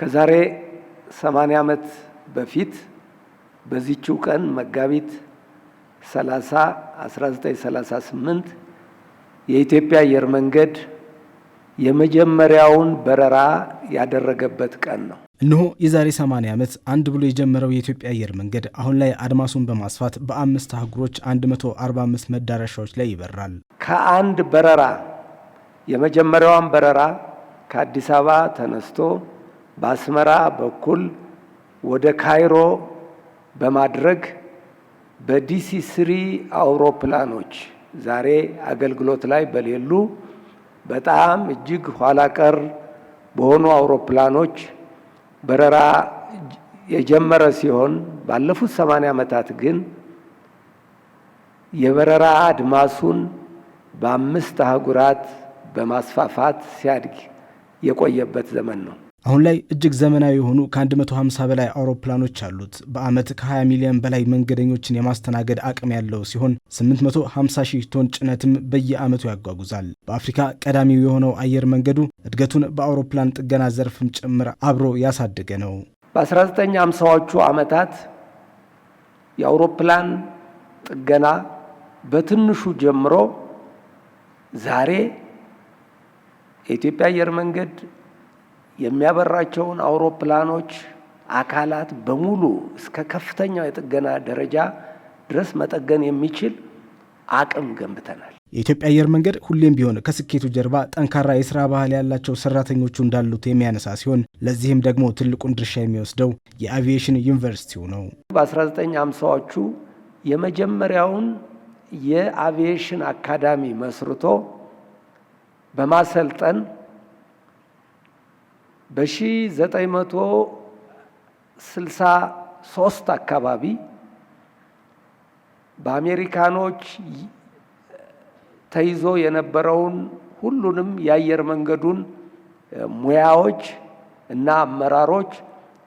ከዛሬ 80 ዓመት በፊት በዚህችው ቀን መጋቢት 30 1938 የኢትዮጵያ አየር መንገድ የመጀመሪያውን በረራ ያደረገበት ቀን ነው። እነሆ የዛሬ 80 ዓመት አንድ ብሎ የጀመረው የኢትዮጵያ አየር መንገድ አሁን ላይ አድማሱን በማስፋት በ5 አህጉሮች 145 መዳረሻዎች ላይ ይበራል። ከአንድ በረራ የመጀመሪያውን በረራ ከአዲስ አበባ ተነስቶ በአስመራ በኩል ወደ ካይሮ በማድረግ በዲሲ-3 አውሮፕላኖች ዛሬ አገልግሎት ላይ በሌሉ በጣም እጅግ ኋላ ቀር በሆኑ አውሮፕላኖች በረራ የጀመረ ሲሆን ባለፉት 80 ዓመታት ግን የበረራ አድማሱን በ5 አህጉራት በማስፋፋት ሲያድግ የቆየበት ዘመን ነው። አሁን ላይ እጅግ ዘመናዊ የሆኑ ከ150 በላይ አውሮፕላኖች አሉት። በአመት ከ20 ሚሊዮን በላይ መንገደኞችን የማስተናገድ አቅም ያለው ሲሆን 850 ሺህ ቶን ጭነትም በየአመቱ ያጓጉዛል። በአፍሪካ ቀዳሚው የሆነው አየር መንገዱ እድገቱን በአውሮፕላን ጥገና ዘርፍም ጭምር አብሮ ያሳደገ ነው። በ1950ዎቹ ዓመታት የአውሮፕላን ጥገና በትንሹ ጀምሮ ዛሬ የኢትዮጵያ አየር መንገድ የሚያበራቸውን አውሮፕላኖች አካላት በሙሉ እስከ ከፍተኛው የጥገና ደረጃ ድረስ መጠገን የሚችል አቅም ገንብተናል። የኢትዮጵያ አየር መንገድ ሁሌም ቢሆን ከስኬቱ ጀርባ ጠንካራ የሥራ ባህል ያላቸው ሰራተኞቹ እንዳሉት የሚያነሳ ሲሆን ለዚህም ደግሞ ትልቁን ድርሻ የሚወስደው የአቪዬሽን ዩኒቨርሲቲው ነው። በ1950ዎቹ የመጀመሪያውን የአቪዬሽን አካዳሚ መስርቶ በማሰልጠን በ1963 አካባቢ በአሜሪካኖች ተይዞ የነበረውን ሁሉንም የአየር መንገዱን ሙያዎች እና አመራሮች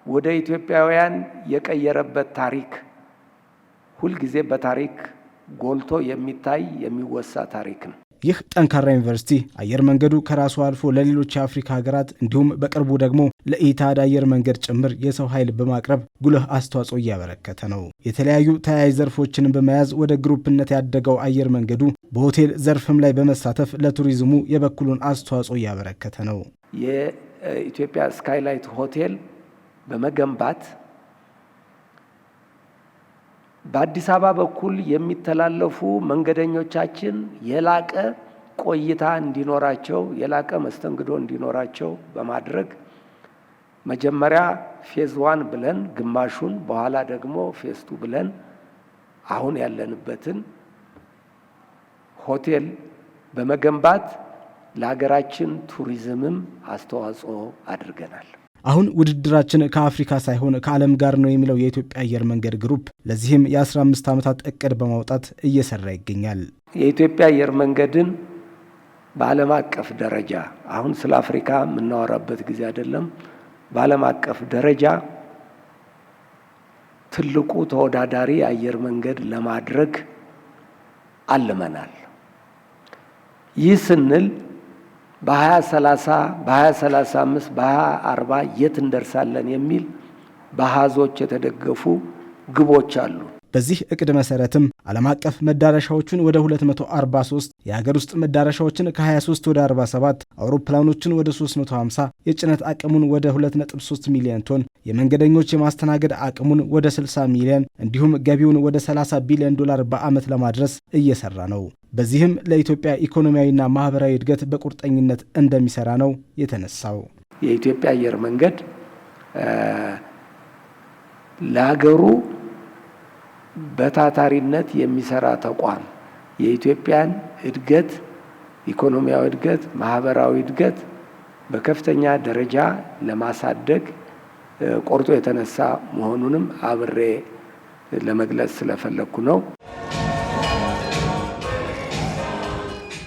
ወደ ኢትዮጵያውያን የቀየረበት ታሪክ ሁልጊዜ በታሪክ ጎልቶ የሚታይ የሚወሳ ታሪክ ነው። ይህ ጠንካራ ዩኒቨርሲቲ አየር መንገዱ ከራሱ አልፎ ለሌሎች የአፍሪካ ሀገራት እንዲሁም በቅርቡ ደግሞ ለኢታድ አየር መንገድ ጭምር የሰው ኃይል በማቅረብ ጉልህ አስተዋጽኦ እያበረከተ ነው። የተለያዩ ተያያዥ ዘርፎችን በመያዝ ወደ ግሩፕነት ያደገው አየር መንገዱ በሆቴል ዘርፍም ላይ በመሳተፍ ለቱሪዝሙ የበኩሉን አስተዋጽኦ እያበረከተ ነው። የኢትዮጵያ ስካይላይት ሆቴል በመገንባት በአዲስ አበባ በኩል የሚተላለፉ መንገደኞቻችን የላቀ ቆይታ እንዲኖራቸው የላቀ መስተንግዶ እንዲኖራቸው በማድረግ መጀመሪያ ፌዝ 1 ብለን ግማሹን በኋላ ደግሞ ፌዝ 2 ብለን አሁን ያለንበትን ሆቴል በመገንባት ለሀገራችን ቱሪዝምም አስተዋጽኦ አድርገናል። አሁን ውድድራችን ከአፍሪካ ሳይሆን ከዓለም ጋር ነው የሚለው የኢትዮጵያ አየር መንገድ ግሩፕ ለዚህም የ15 ዓመታት እቅድ በማውጣት እየሰራ ይገኛል። የኢትዮጵያ አየር መንገድን በዓለም አቀፍ ደረጃ አሁን ስለ አፍሪካ የምናወራበት ጊዜ አይደለም፣ በዓለም አቀፍ ደረጃ ትልቁ ተወዳዳሪ አየር መንገድ ለማድረግ አልመናል። ይህ ስንል በ2030 በ2035 በ2040 የት እንደርሳለን የሚል በአሃዞች የተደገፉ ግቦች አሉ። በዚህ እቅድ መሰረትም ዓለም አቀፍ መዳረሻዎችን ወደ 243፣ የሀገር ውስጥ መዳረሻዎችን ከ23 ወደ 47፣ አውሮፕላኖችን ወደ 350፣ የጭነት አቅሙን ወደ 2.3 ሚሊዮን ቶን፣ የመንገደኞች የማስተናገድ አቅሙን ወደ 60 ሚሊዮን እንዲሁም ገቢውን ወደ 30 ቢሊዮን ዶላር በዓመት ለማድረስ እየሰራ ነው። በዚህም ለኢትዮጵያ ኢኮኖሚያዊና ማህበራዊ እድገት በቁርጠኝነት እንደሚሰራ ነው የተነሳው። የኢትዮጵያ አየር መንገድ ለሀገሩ በታታሪነት የሚሰራ ተቋም የኢትዮጵያን እድገት፣ ኢኮኖሚያዊ እድገት፣ ማህበራዊ እድገት በከፍተኛ ደረጃ ለማሳደግ ቆርጦ የተነሳ መሆኑንም አብሬ ለመግለጽ ስለፈለኩ ነው።